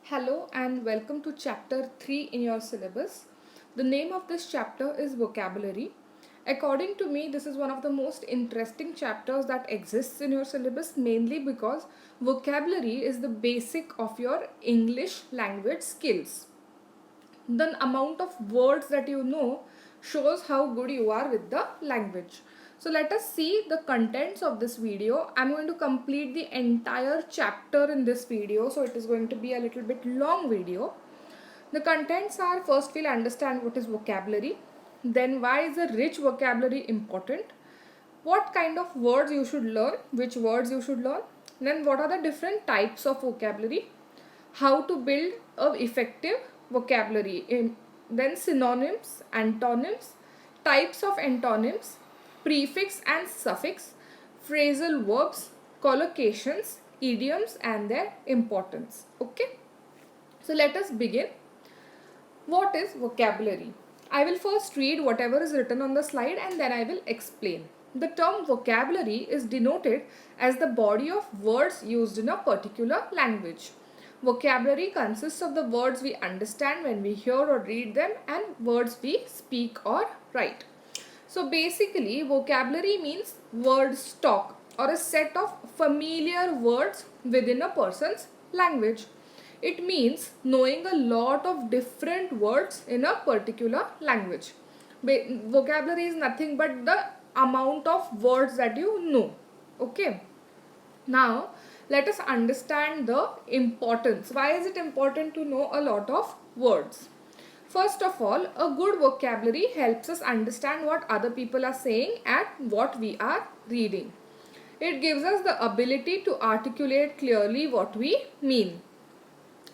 Hello and welcome to chapter 3 in your syllabus. The name of this chapter is vocabulary. According to me, this is one of the most interesting chapters that exists in your syllabus, mainly because vocabulary is the basic of your English language skills. The amount of words that you know shows how good you are with the language. So let us see the contents of this video. I'm going to complete the entire chapter in this video, so it is going to be a little bit long video. The contents are: first we'll understand what is vocabulary, then why is a rich vocabulary important, what kind of words you should learn, which words you should learn, then what are the different types of vocabulary, how to build a effective vocabulary, then synonyms, antonyms, types of antonyms, prefix and suffix, phrasal verbs, collocations, idioms and their importance. Okay, so let us begin. What is vocabulary? I will first read whatever is written on the slide and then I will explain. The term vocabulary is denoted as the body of words used in a particular language. Vocabulary consists of the words we understand when we hear or read them and words we speak or write. So basically, vocabulary means word stock or a set of familiar words within a person's language. It means knowing a lot of different words in a particular language. Vocabulary is nothing but the amount of words that you know. Okay. Now, let us understand the importance. Why is it important to know a lot of words? First of all, a good vocabulary helps us understand what other people are saying and what we are reading. It gives us the ability to articulate clearly what we mean.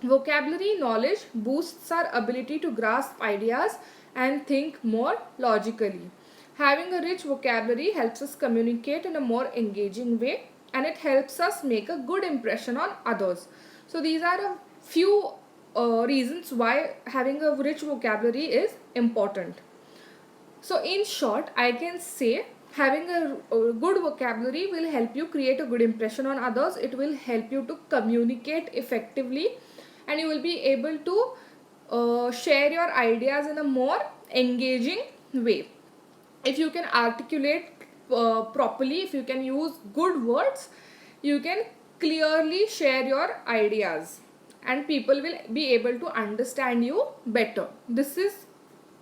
Vocabulary knowledge boosts our ability to grasp ideas and think more logically. Having a rich vocabulary helps us communicate in a more engaging way and it helps us make a good impression on others. So these are a few reasons why having a rich vocabulary is important. So in short, I can say having a good vocabulary will help you create a good impression on others. It will help you to communicate effectively and you will be able to share your ideas in a more engaging way. If you can articulate properly, if you can use good words, you can clearly share your ideas and people will be able to understand you better. This is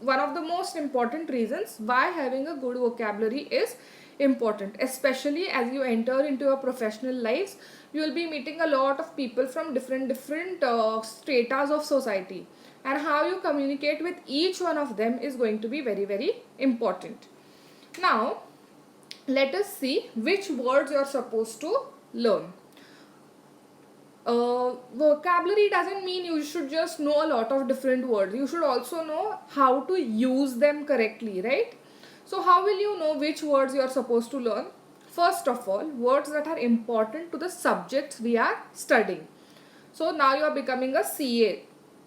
one of the most important reasons why having a good vocabulary is important, especially as you enter into your professional lives. You will be meeting a lot of people from different stratas of society, and how you communicate with each one of them is going to be very important. Now let us see which words you are supposed to learn. Vocabulary doesn't mean you should just know a lot of different words. You should also know how to use them correctly, right? So how will you know which words you are supposed to learn? First of all, words that are important to the subjects we are studying. So now you are becoming a CA.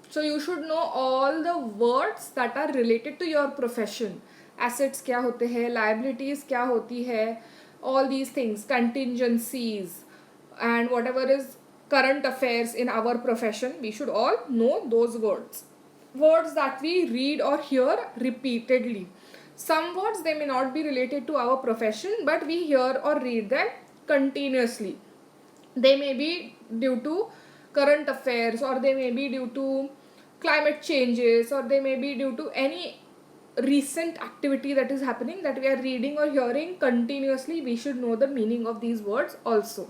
So you should know all the words that are related to your profession. Assets क्या होते हैं, liabilities क्या होती है, all these things, contingencies and whatever is current affairs in our profession, we should all know those words. Words that we read or hear repeatedly. Some words, they may not be related to our profession, but we hear or read them continuously. They may be due to current affairs, or they may be due to climate changes, or they may be due to any recent activity that is happening that we are reading or hearing continuously. We should know the meaning of these words also.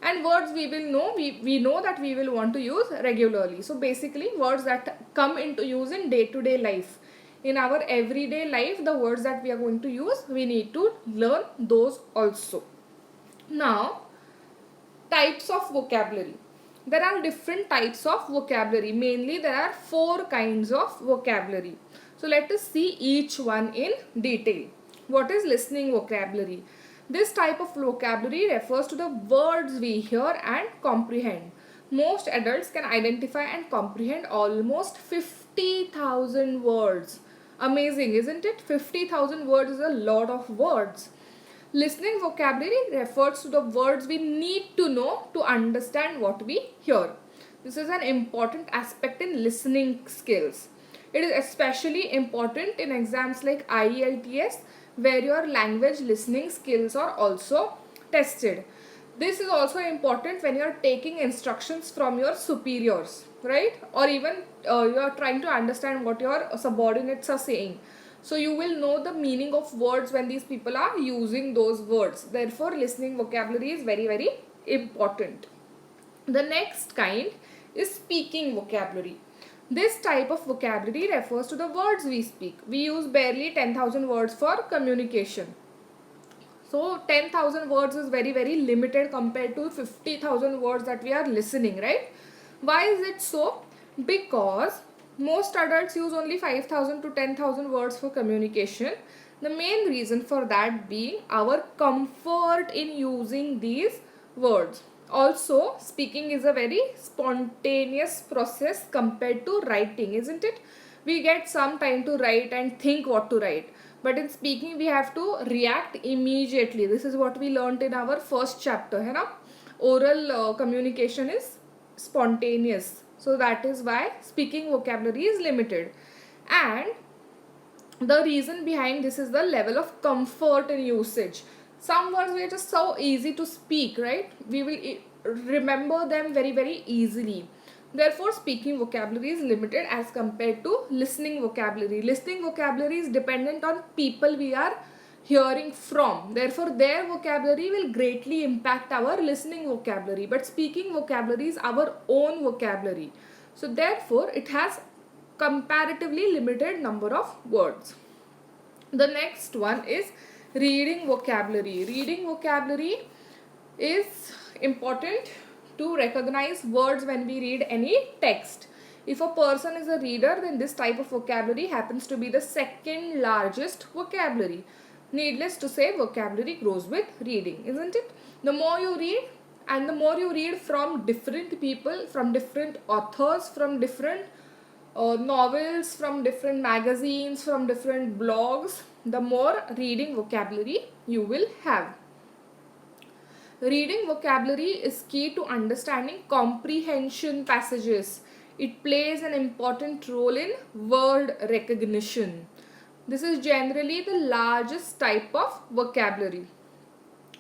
And words we will know, we know that we will want to use regularly. So basically, words that come into use in day-to-day life. In our everyday life, the words that we are going to use, we need to learn those also. Now, types of vocabulary. There are different types of vocabulary. Mainly, there are 4 kinds of vocabulary. So let us see each one in detail. What is listening vocabulary? This type of vocabulary refers to the words we hear and comprehend. Most adults can identify and comprehend almost 50,000 words. Amazing, isn't it? 50,000 words is a lot of words. Listening vocabulary refers to the words we need to know to understand what we hear. This is an important aspect in listening skills. It is especially important in exams like IELTS, where your language listening skills are also tested. This is also important when you are taking instructions from your superiors, right? Or even you are trying to understand what your subordinates are saying. So you will know the meaning of words when these people are using those words. Therefore, listening vocabulary is very, very important. The next kind is speaking vocabulary. This type of vocabulary refers to the words we speak. We use barely 10,000 words for communication. So 10,000 words is very, very limited compared to 50,000 words that we are listening, right? Why is it so? Because most adults use only 5,000 to 10,000 words for communication. The main reason for that being our comfort in using these words. Also, speaking is a very spontaneous process compared to writing, isn't it? We get some time to write and think what to write. But in speaking, we have to react immediately. This is what we learned in our first chapter, है ना? Oral communication is spontaneous. So that is why speaking vocabulary is limited. And the reason behind this is the level of comfort in usage. Some words are just so easy to speak, right? We will remember them very, very easily. Therefore, speaking vocabulary is limited as compared to listening vocabulary. Listening vocabulary is dependent on people we are hearing from. Therefore, their vocabulary will greatly impact our listening vocabulary. But speaking vocabulary is our own vocabulary. So, therefore, it has comparatively limited number of words. The next one is reading vocabulary. Reading vocabulary is important to recognize words when we read any text. If a person is a reader, then this type of vocabulary happens to be the second largest vocabulary. Needless to say, vocabulary grows with reading, isn't it? The more you read, and the more you read from different people, from different authors, from different novels, from different magazines, from different blogs, the more reading vocabulary you will have. Reading vocabulary is key to understanding comprehension passages. It plays an important role in word recognition. This is generally the largest type of vocabulary,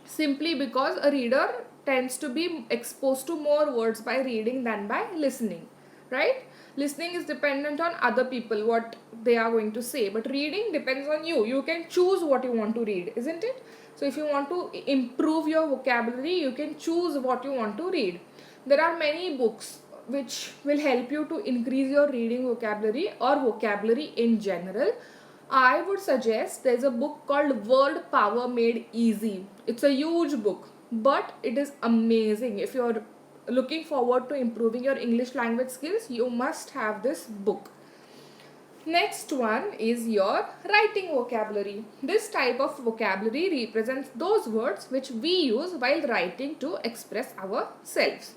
simply because a reader tends to be exposed to more words by reading than by listening, right? Listening is dependent on other people, what they are going to say, but reading depends on you. You can choose what you want to read, isn't it? So if you want to improve your vocabulary, you can choose what you want to read. There are many books which will help you to increase your reading vocabulary or vocabulary in general. I would suggest there's a book called Word Power Made Easy. It's a huge book, but it is amazing. If you're looking forward to improving your English language skills, you must have this book. Next one is your writing vocabulary. This type of vocabulary represents those words which we use while writing to express ourselves.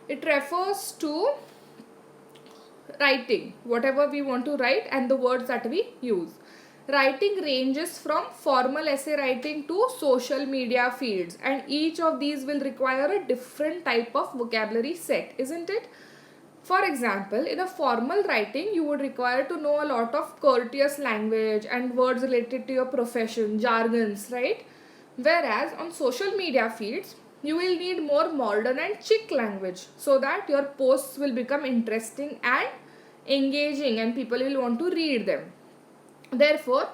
It refers to writing, whatever we want to write and the words that we use. Writing ranges from formal essay writing to social media feeds, and each of these will require a different type of vocabulary set, isn't it? For example, in a formal writing, you would require to know a lot of courteous language and words related to your profession, jargons, right? Whereas on social media feeds, you will need more modern and chic language so that your posts will become interesting and engaging and people will want to read them. Therefore,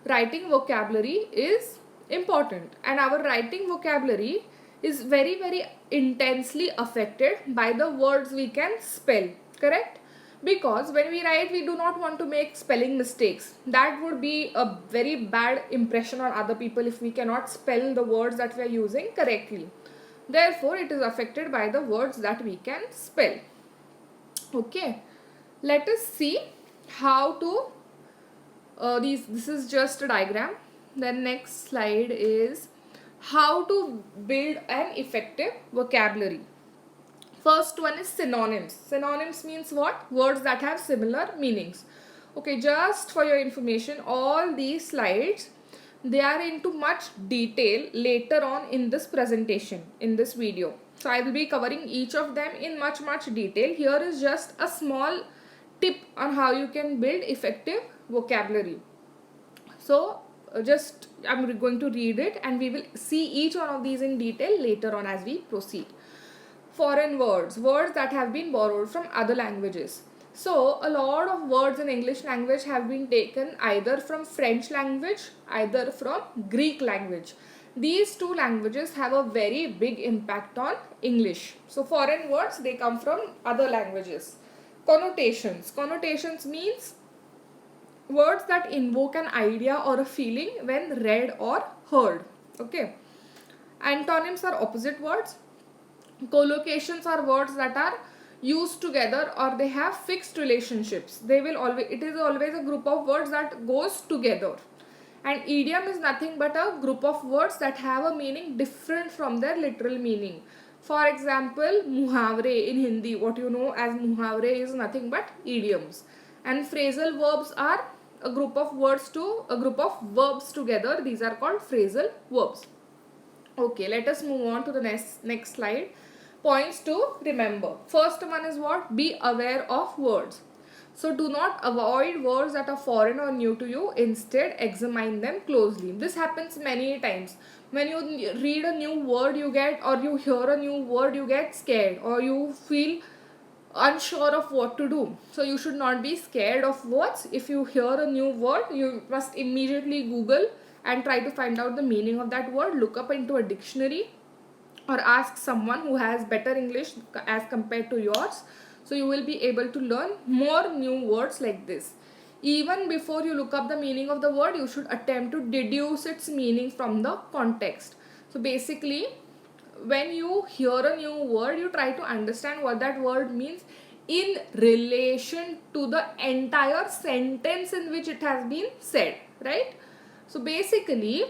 writing vocabulary is important, and our writing vocabulary is very, very intensely affected by the words we can spell, correct? Because when we write, we do not want to make spelling mistakes. That would be a very bad impression on other people if we cannot spell the words that we are using correctly. Therefore, it is affected by the words that we can spell. Okay, let us see how to this is just a diagram. The next slide is how to build an effective vocabulary. First one is synonyms. Synonyms means what? Words that have similar meanings. Okay, just for your information, all these slides, they are into much detail later on in this presentation, in this video. So I will be covering each of them in much detail. Here is just a small tip on how you can build effective vocabulary. So just I'm going to read it and we will see each one of these in detail later on as we proceed. Foreign words, words that have been borrowed from other languages. So a lot of words in English language have been taken either from French language, either from Greek language. These two languages have a very big impact on English. So foreign words, they come from other languages. Connotations. Connotations means words that invoke an idea or a feeling when read or heard. Okay. Antonyms are opposite words. Collocations are words that are used together or they have fixed relationships. It is always a group of words that goes together. And idiom is nothing but a group of words that have a meaning different from their literal meaning. For example, muhavre in Hindi, what you know as muhavre is nothing but idioms. And phrasal verbs are a group of verbs together. These are called phrasal verbs. Okay, let us move on to the next slide. Points to remember. First one is what? Be aware of words. So do not avoid words that are foreign or new to you. Instead, examine them closely. This happens many times. When you read a new word or you hear a new word, you get scared or you feel unsure of what to do. So you should not be scared of words. If you hear a new word, you must immediately Google and try to find out the meaning of that word. Look up into a dictionary or ask someone who has better English as compared to yours. So you will be able to learn more new words like this. Even before you look up the meaning of the word, you should attempt to deduce its meaning from the context. So basically, when you hear a new word, you try to understand what that word means in relation to the entire sentence in which it has been said, right? So basically,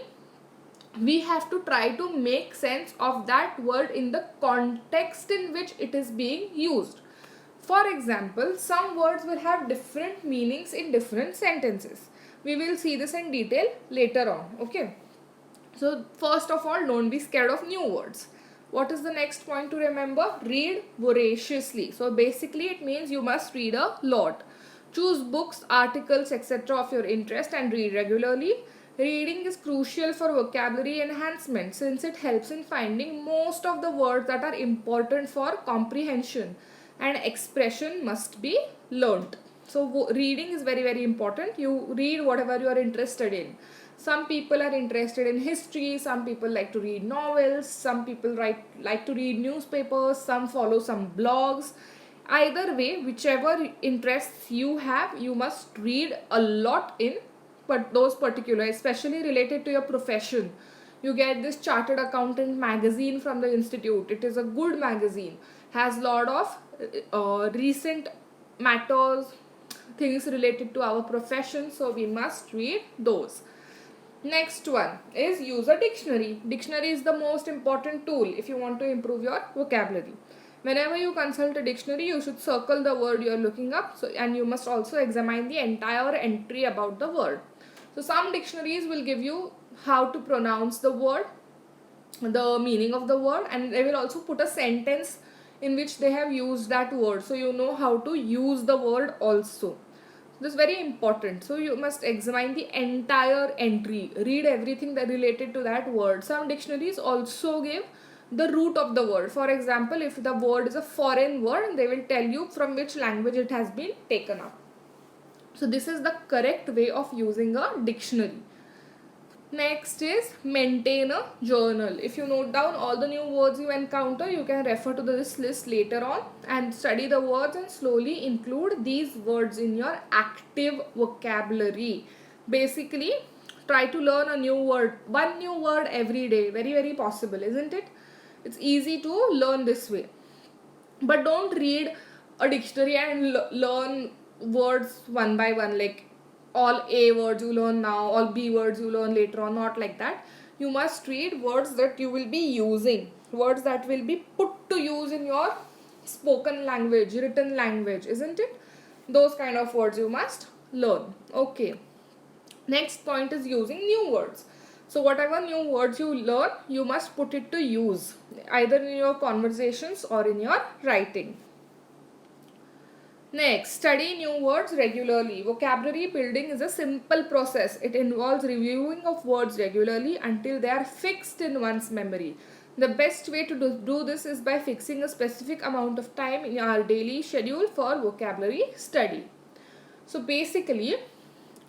we have to try to make sense of that word in the context in which it is being used. For example, some words will have different meanings in different sentences. We will see this in detail later on. Okay. So first of all, don't be scared of new words. What is the next point to remember? Read voraciously. So basically it means you must read a lot. Choose books, articles, etc. of your interest and read regularly. Reading is crucial for vocabulary enhancement since it helps in finding most of the words that are important for comprehension, and expression must be learnt. So reading is very important. You read whatever you are interested in. Some people are interested in history, some people like to read novels, some people like to read newspapers, some follow some blogs. Either way, whichever interests you have, you must read a lot in those particular, especially related to your profession. You get this chartered accountant magazine from the institute. It is a good magazine, has lot of recent matters, things related to our profession, so we must read those. Next one is use a dictionary. Dictionary is the most important tool if you want to improve your vocabulary. Whenever you consult a dictionary, you should circle the word you are looking up, and you must also examine the entire entry about the word. So some dictionaries will give you how to pronounce the word, the meaning of the word, and they will also put a sentence in which they have used that word, so you know how to use the word also. This is very important. So you must examine the entire entry, read everything that related to that word. Some dictionaries also give the root of the word. For example, if the word is a foreign word, they will tell you from which language it has been taken up. So this is the correct way of using a dictionary. Next is maintain a journal. If you note down all the new words you encounter, you can refer to this list later on and study the words and slowly include these words in your active vocabulary. Basically, try to learn a new word, one new word every day. Very possible, isn't it? It's easy to learn this way. But don't read a dictionary and learn words one by one, like all A words you learn now, all B words you learn later on. Not like that. You must read words that you will be using, words that will be put to use in your spoken language, written language, isn't it? Those kind of words you must learn. Okay. Next point is using new words. So whatever new words you learn, you must put it to use, either in your conversations or in your writing. Next, study new words regularly. Vocabulary building is a simple process. It involves reviewing of words regularly until they are fixed in one's memory. The best way to do this is by fixing a specific amount of time in our daily schedule for vocabulary study. So basically,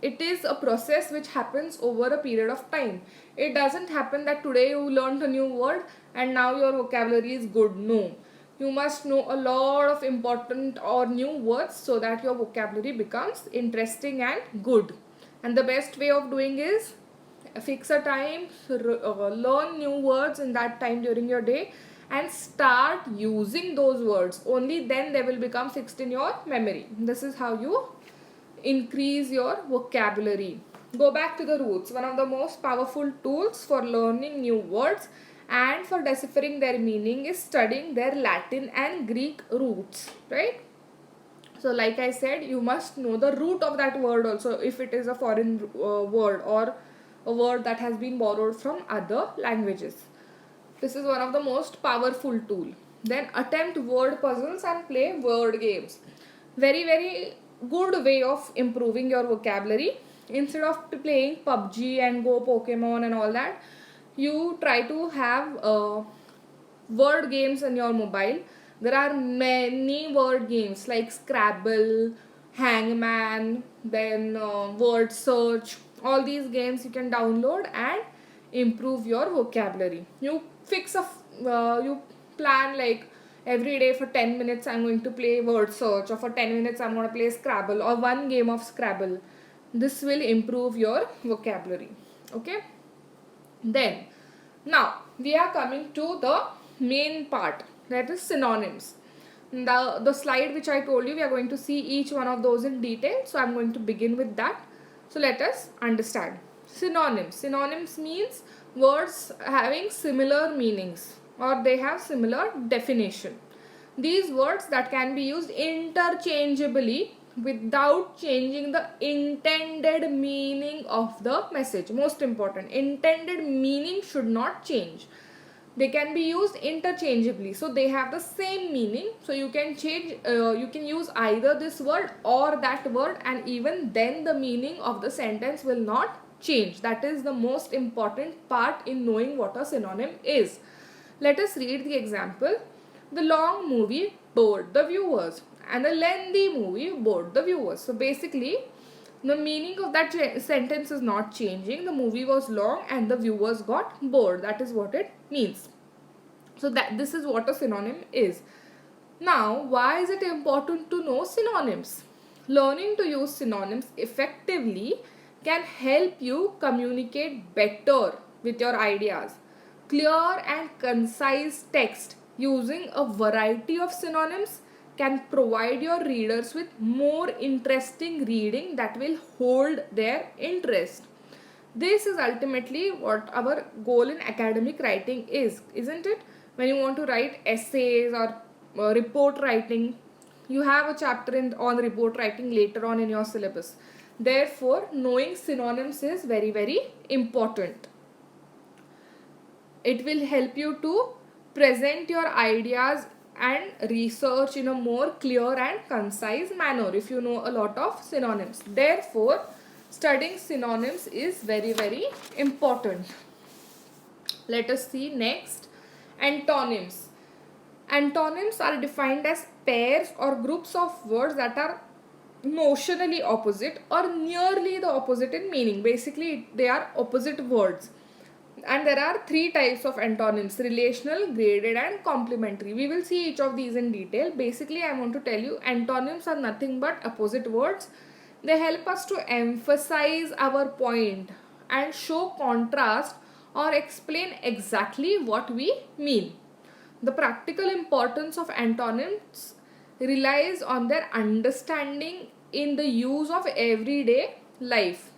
it is a process which happens over a period of time. It doesn't happen that today you learned a new word and now your vocabulary is good. No. You must know a lot of important or new words so that your vocabulary becomes interesting and good. And the best way of doing is fix a time, learn new words in that time during your day and start using those words. Only then they will become fixed in your memory. This is how you increase your vocabulary. Go back to the roots. One of the most powerful tools for learning new words and for deciphering their meaning is studying their Latin and Greek roots, right? So like I said, you must know the root of that word also, if it is a foreign word or a word that has been borrowed from other languages. This is one of the most powerful tool. Then attempt word puzzles and play word games. Very good way of improving your vocabulary. Instead of playing PUBG and Go Pokemon and all that, you try to have word games in your mobile. There are many word games like Scrabble, Hangman, then word search. All these games you can download and improve your vocabulary. You plan like every day for 10 minutes I'm going to play word search, or for 10 minutes I'm going to play Scrabble, or one game of Scrabble. This will improve your vocabulary. Okay. Then now we are coming to the main part, that is synonyms. The slide which I told you, we are going to see each one of those in detail. So I'm going to begin with that. So let us understand. Synonyms. Synonyms means words having similar meanings or they have similar definition. These words that can be used interchangeably without changing the intended meaning of the message. Most important, intended meaning should not change. They can be used interchangeably, so they have the same meaning. So you can change, you can use either this word or that word, and even then the meaning of the sentence will not change. That is the most important part in knowing what a synonym is. Let us read the example. The long movie bored the viewers and the lengthy movie bored the viewers. So basically, the meaning of that sentence is not changing. The movie was long and the viewers got bored. That is what it means. So that this is what a synonym is. Now, why is it important to know synonyms? Learning to use synonyms effectively can help you communicate better with your ideas. Clear and concise text using a variety of synonyms can provide your readers with more interesting reading that will hold their interest. This is ultimately what our goal in academic writing is, isn't it? When you want to write essays or report writing, you have a chapter on report writing later on in your syllabus. Therefore, knowing synonyms is very important. It will help you to present your ideas and research in a more clear and concise manner if you know a lot of synonyms. Therefore, studying synonyms is very important. Let us see next, antonyms. Antonyms are defined as pairs or groups of words that are notionally opposite or nearly the opposite in meaning. Basically, they are opposite words. And there are three types of antonyms: relational, graded and complementary. We will see each of these in detail. Basically, I want to tell you, antonyms are nothing but opposite words. They help us to emphasize our point and show contrast or explain exactly what we mean. The practical importance of antonyms relies on their understanding in the use of everyday life,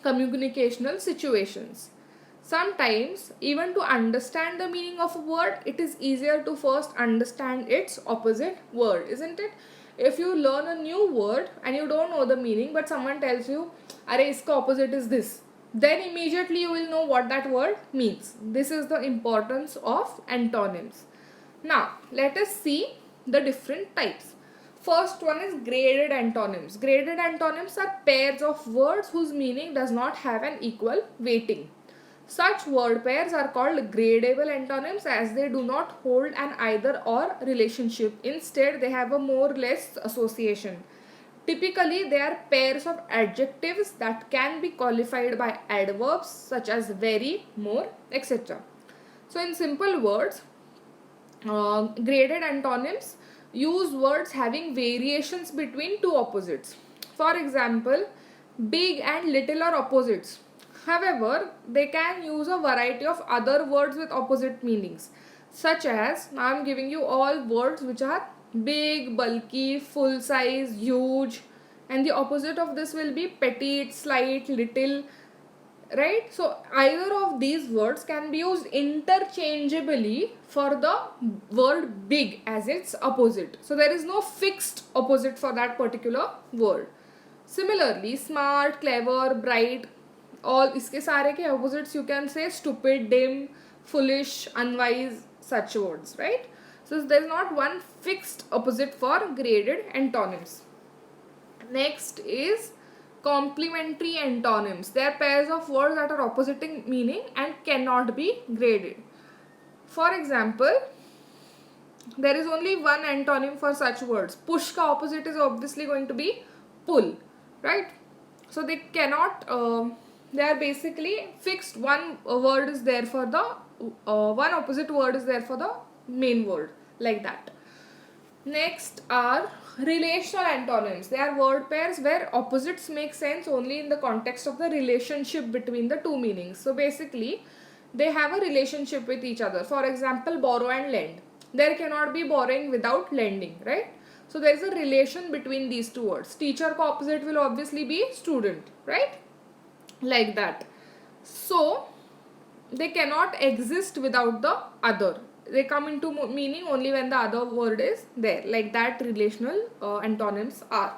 communicational situations. Sometimes, even to understand the meaning of a word, it is easier to first understand its opposite word, isn't it? If you learn a new word and you don't know the meaning, but someone tells you, "Arey, iska opposite is this," then immediately you will know what that word means. This is the importance of antonyms. Now, let us see the different types. First one is graded antonyms. Graded antonyms are pairs of words whose meaning does not have an equal weighting. Such word pairs are called gradable antonyms as they do not hold an either or relationship. Instead, they have a more or less association. Typically, they are pairs of adjectives that can be qualified by adverbs such as very, more, etc. So, in simple words, graded antonyms use words having variations between two opposites. For example, big and little are opposites. However, they can use a variety of other words with opposite meanings, such as, now I am giving you all words which are big, bulky, full size, huge, and the opposite of this will be petite, slight, little, right? So either of these words can be used interchangeably for the word big as its opposite. So there is no fixed opposite for that particular word. Similarly, smart, clever, bright, all iske sare ke opposites you can say stupid, dim, foolish, unwise, such words, right? So there is not one fixed opposite for graded antonyms. Next is complementary antonyms. They are pairs of words that are oppositing meaning and cannot be graded. For example, there is only one antonym for such words. Push ka opposite is obviously going to be pull, right? So they cannot, they are basically fixed. One word is there for the, one opposite word is there for the main word, like that. Next are relational antonyms. They are word pairs where opposites make sense only in the context of the relationship between the two meanings. So basically, they have a relationship with each other. For example, borrow and lend. There cannot be borrowing without lending, right? So there is a relation between these two words. Teacher ko opposite will obviously be student, right? Like that. So they cannot exist without the other. They come into meaning only when the other word is there, like that relational antonyms are.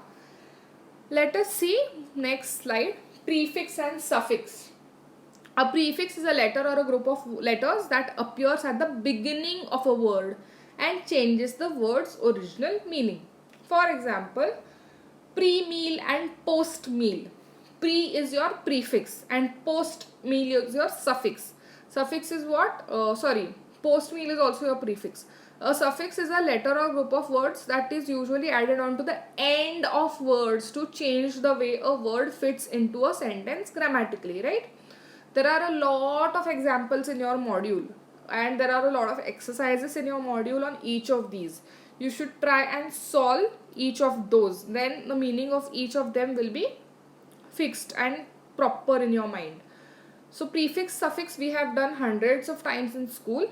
Let us see next slide, prefix and suffix. A prefix is a letter or a group of letters that appears at the beginning of a word and changes the word's original meaning. For example, pre-meal and post-meal. Pre is your prefix and post-meal is your suffix. Suffix is what? Post-meal is also your prefix. A suffix is a letter or group of words that is usually added on to the end of words to change the way a word fits into a sentence grammatically, right? There are a lot of examples in your module and there are a lot of exercises in your module on each of these. You should try and solve each of those. Then the meaning of each of them will be fixed and proper in your mind. So prefix, suffix we have done hundreds of times in school.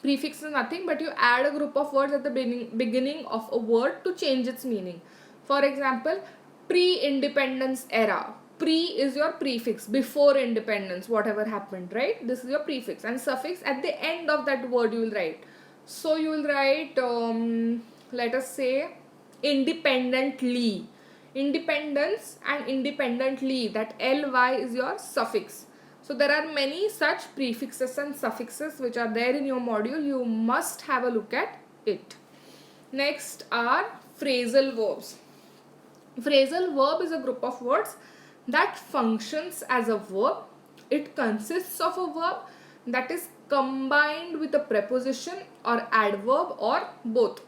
Prefix is nothing but you add a group of words at the beginning of a word to change its meaning. For example, pre-independence era. Pre is your prefix, before independence, whatever happened, right? This is your prefix, and suffix at the end of that word you will write. So you will write, let us say, independently. Independence and independently, that ly is your suffix. So there are many such prefixes and suffixes which are there in your module. You must have a look at it. Next are phrasal verbs. Phrasal verb is a group of words that functions as a verb. It consists of a verb that is combined with a preposition or adverb or both.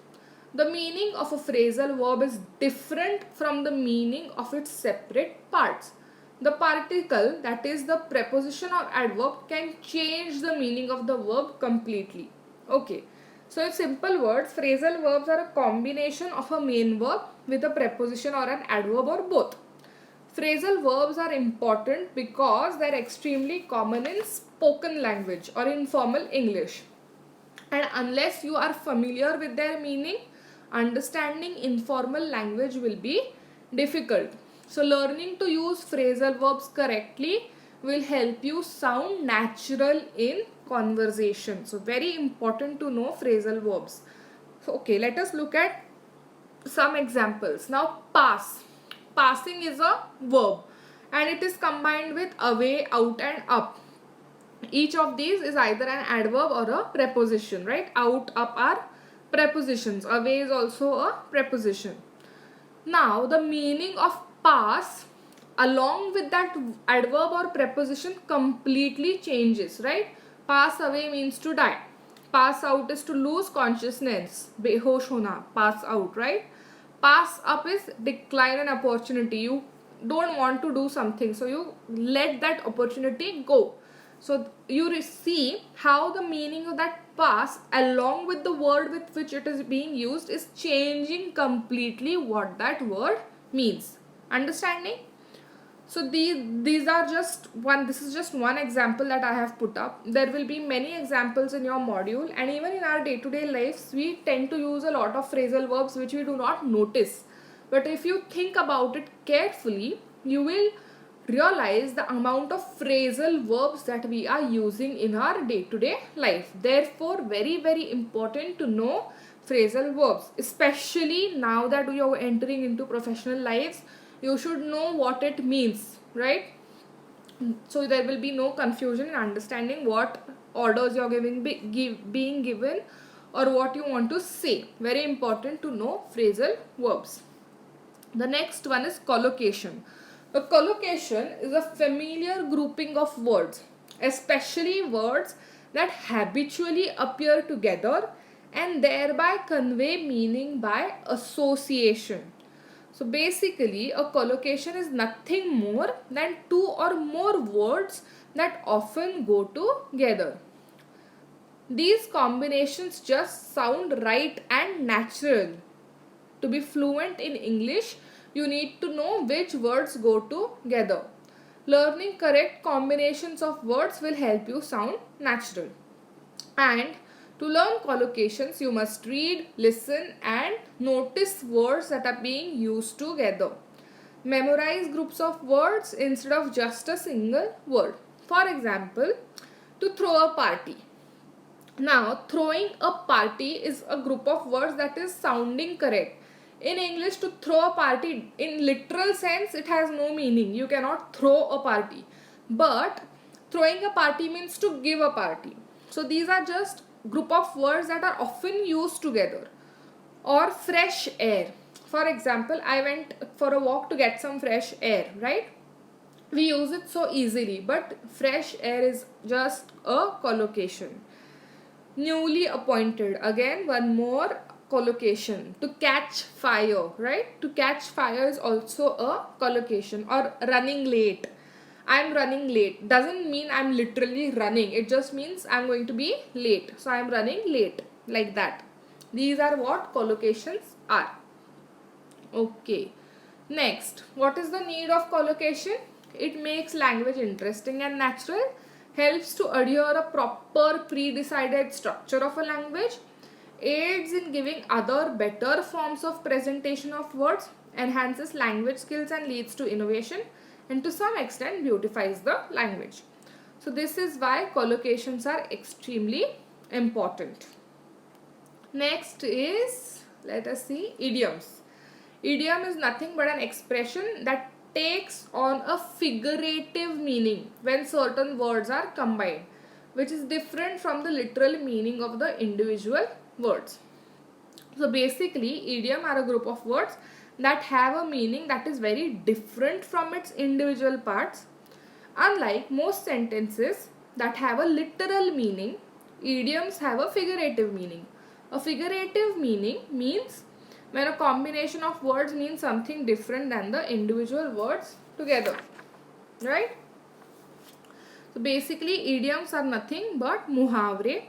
The meaning of a phrasal verb is different from the meaning of its separate parts. The particle, that is the preposition or adverb, can change the meaning of the verb completely. Okay. So in simple words, phrasal verbs are a combination of a main verb with a preposition or an adverb or both. Phrasal verbs are important because they are extremely common in spoken language or informal English. And unless you are familiar with their meaning, understanding informal language will be difficult. So learning to use phrasal verbs correctly will help you sound natural in conversation. So very important to know phrasal verbs. So okay, let us look at some examples. Now pass. Passing is a verb and it is combined with away, out and up. Each of these is either an adverb or a preposition, right? Out, up are prepositions. Away is also a preposition. Now, the meaning of pass along with that adverb or preposition completely changes, right? Pass away means to die. Pass out is to lose consciousness, behosh hona, pass out, right? Pass up is decline an opportunity. You don't want to do something, so you let that opportunity go. So you see how the meaning of that pass along with the word with which it is being used is changing completely what that word means. Understanding? So these are just one, this is just one example that I have put up. There will be many examples in your module, and even in our day-to-day lives we tend to use a lot of phrasal verbs which we do not notice. But if you think about it carefully, you will realize the amount of phrasal verbs that we are using in our day-to-day life. Therefore, very important to know phrasal verbs, especially now that we are entering into professional lives. You should know what it means, right? So there will be no confusion in understanding what orders you're being given or what you want to say. Very important to know phrasal verbs. The next one is collocation. A collocation is a familiar grouping of words, especially words that habitually appear together and thereby convey meaning by association. So basically, a collocation is nothing more than two or more words that often go together. These combinations just sound right and natural. To be fluent in English, you need to know which words go together. Learning correct combinations of words will help you sound natural. And to learn collocations, you must read, listen and notice words that are being used together. Memorize groups of words instead of just a single word. For example, to throw a party. Now, throwing a party is a group of words that is sounding correct. In English, to throw a party, in literal sense, it has no meaning. You cannot throw a party. But throwing a party means to give a party. So these are just group of words that are often used together. Or fresh air. For example, I went for a walk to get some fresh air, right? We use it so easily, but fresh air is just a collocation. Newly appointed, again one more collocation. To catch fire, right? To catch fire is also a collocation. Or running late. I'm running late doesn't mean I'm literally running, it just means I'm going to be late, so I'm running late, like that. These are what collocations are. Okay, next, what is the need of collocation? It makes language interesting and natural, helps to adhere a proper pre-decided structure of a language, aids in giving other better forms of presentation of words, enhances language skills and leads to innovation, and to some extent beautifies the language. So this is why collocations are extremely important. Next is, let us see, idioms. Idiom is nothing but an expression that takes on a figurative meaning when certain words are combined, which is different from the literal meaning of the individual words. So basically, idiom are a group of words that have a meaning that is very different from its individual parts. Unlike most sentences that have a literal meaning, idioms have a figurative meaning. A figurative meaning means when a combination of words means something different than the individual words together, right? So basically, idioms are nothing but muhavre.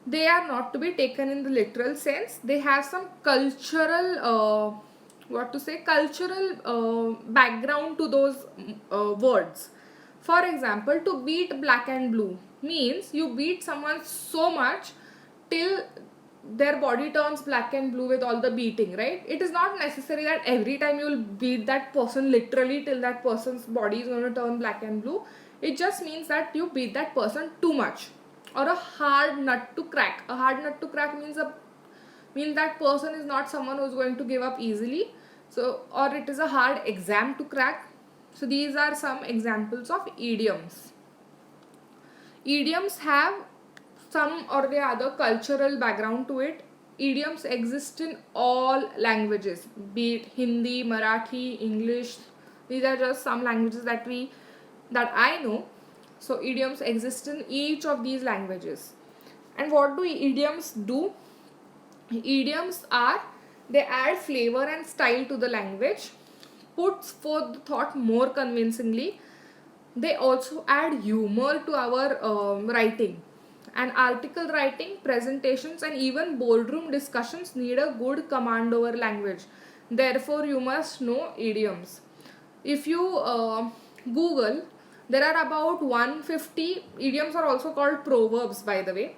They are not to be taken in the literal sense. They have some cultural background to those words. For example, to beat black and blue means you beat someone so much till their body turns black and blue with all the beating, right? It is not necessary that every time you will beat that person literally till that person's body is going to turn black and blue. It just means that you beat that person too much. Or a hard nut to crack. A hard nut to crack means that person is not someone who is going to give up easily. So, or it is a hard exam to crack. So these are some examples of idioms. Idioms have some or the other cultural background to it. Idioms exist in all languages, be it Hindi, Marathi, English. These are just some languages that I know. So idioms exist in each of these languages. And what do idioms do? Idioms are, they add flavor and style to the language, puts forth the thought more convincingly. They also add humor to our writing. And article writing, presentations, and even boardroom discussions need a good command over language. Therefore, you must know idioms. If you Google, there are about 150 idioms, are also called proverbs, by the way.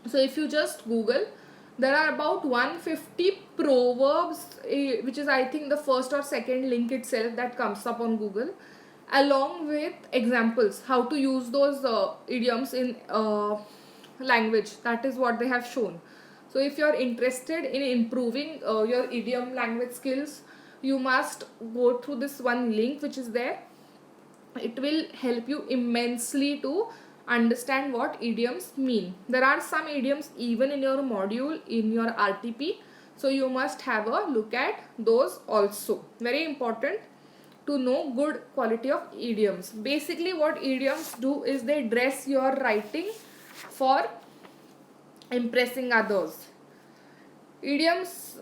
So if you just Google, there are about 150 proverbs, which is I think the first or second link itself that comes up on Google, along with examples how to use those idioms in language. That is what they have shown. So if you are interested in improving your idiom language skills, you must go through this one link which is there. It will help you immensely to understand what idioms mean. There are some idioms even in your module, in your RTP, so you must have a look at those also. Very important to know good quality of idioms. Basically what idioms do is they dress your writing for impressing others. Idioms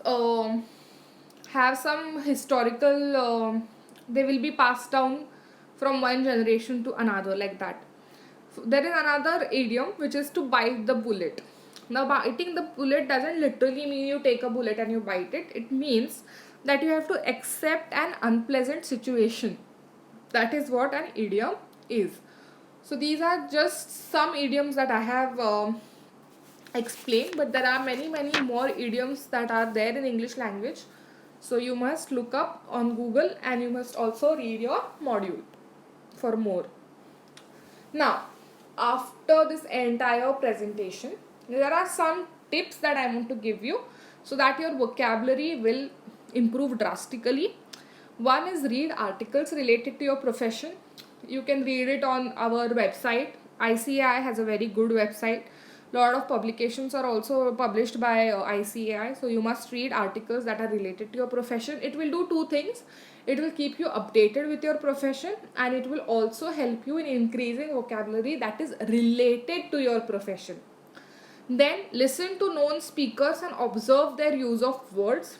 have some historical, they will be passed down from one generation to another, like that. There is another idiom which is to bite the bullet. Now biting the bullet doesn't literally mean you take a bullet and you bite it. It means that you have to accept an unpleasant situation. That is what an idiom is. So these are just some idioms that I have explained, but there are many more idioms that are there in English language. So you must look up on Google and you must also read your module for more. Now, after this entire presentation, there are some tips that I want to give you so that your vocabulary will improve drastically. One is read articles related to your profession. You can read it on our website. ICAI has a very good website. Lot of publications are also published by ICAI. So you must read articles that are related to your profession. It will do two things. It will keep you updated with your profession, and it will also help you in increasing vocabulary that is related to your profession. Then listen to known speakers and observe their use of words.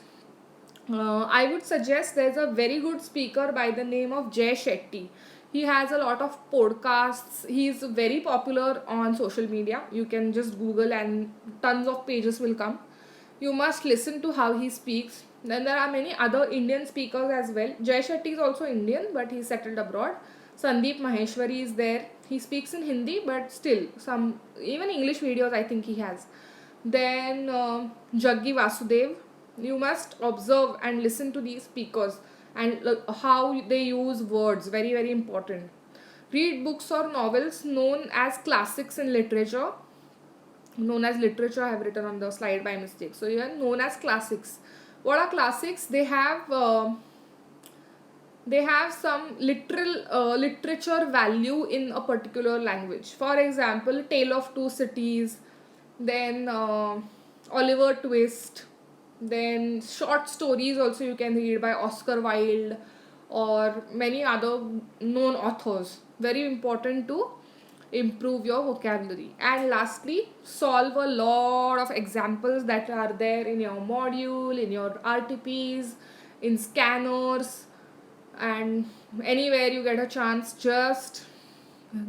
I would suggest there's a very good speaker by the name of Jay Shetty. He has a lot of podcasts. He's very popular on social media. You can just Google and tons of pages will come. You must listen to how he speaks. Then there are many other Indian speakers as well. Jay Shetty is also Indian, but he's settled abroad. Sandeep Maheshwari is there. He speaks in Hindi, but still some even English videos I think he has. Then Jaggi Vasudev. You must observe and listen to these speakers and how they use words. Very important. Read books or novels known as classics in literature. Known as literature, I have written on the slide by mistake. So you are known as classics. What are classics? They have some literature value in a particular language. For example, Tale of Two Cities, then Oliver Twist, then short stories also you can read by Oscar Wilde or many other known authors. Very important to improve your vocabulary. And lastly, solve a lot of examples that are there in your module, in your RTPs, in scanners, and anywhere you get a chance. Just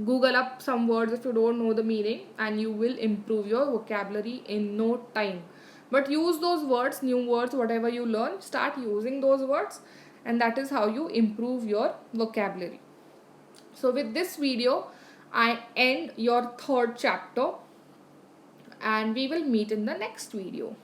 Google up some words if you don't know the meaning, and you will improve your vocabulary in no time. But use those words, new words, whatever you learn, start using those words, and that is how you improve your vocabulary. So with this video, I end your third chapter, and we will meet in the next video.